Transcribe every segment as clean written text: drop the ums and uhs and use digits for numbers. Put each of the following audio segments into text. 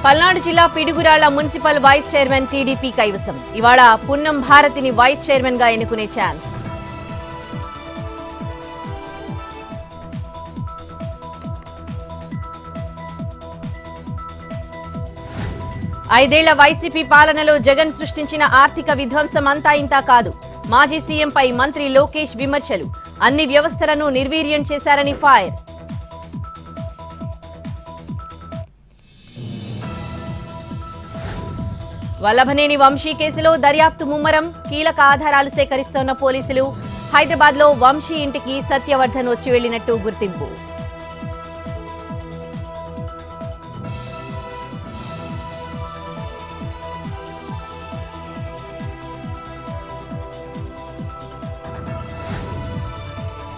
పల్నాడు జిల్లా Piduguralla municipal vice chairman TDP కైవసం. ఇవాళ పున్నం భారతిని వైస్ చైర్మన్ గా ఎన్నుకునే ఛాన్స్. ఐదేళ్ల వైసీపీ పాలనలో జగన్ సృష్టించిన ఆర్థిక విధ్వంసం అంతా ఇంతా కాదు. మాజీ సీఎంపై మంత్రి లోకేష్ విమర్శలు. అన్ని వ్యవస్థలను నిర్వీర్యం చేశారని ఫైర్. వల్లభనేని వంశీ కేసులో దర్యాప్తు ముమ్మరం. కీలక ఆధారాలు సేకరిస్తోన్న పోలీసులు. హైదరాబాద్ లో వంశీ ఇంటికి సత్యవర్ధన్ వచ్చి వెళ్లినట్టు గుర్తింపు.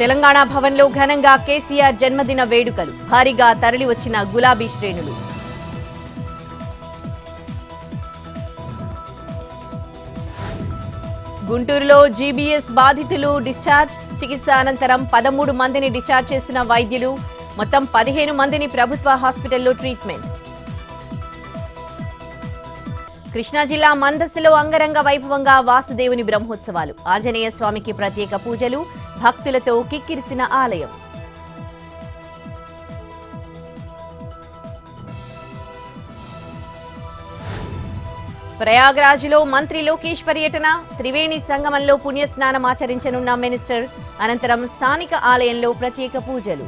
తెలంగాణ భవన్లో ఘనంగా కేసీఆర్ జన్మదిన వేడుకలు. భారీగా తరలివచ్చిన గులాబీ శ్రేణులు. గుంటూరులో జీబీఎస్ బాధితులు డిశ్చార్జ్. చికిత్స అనంతరం 13 మందిని డిశ్చార్జ్ చేసిన వైద్యులు. మొత్తం 15 మందిని ప్రభుత్వ హాస్పిటల్లో ట్రీట్మెంట్. కృష్ణా జిల్లా మందసలో అంగరంగ వైభవంగా వాసుదేవుని బ్రహ్మోత్సవాలు. ఆంజనేయ స్వామికి ప్రత్యేక పూజలు. భక్తులతో కిక్కిరిసిన ఆలయం. ప్రయాగ్రాజ్లో మంత్రి లోకేష్ పర్యటన. త్రివేణి సంగమంలో పుణ్యస్నానం ఆచరించనున్న మినిస్టర్. అనంతరం స్థానిక ఆలయంలో ప్రత్యేక పూజలు.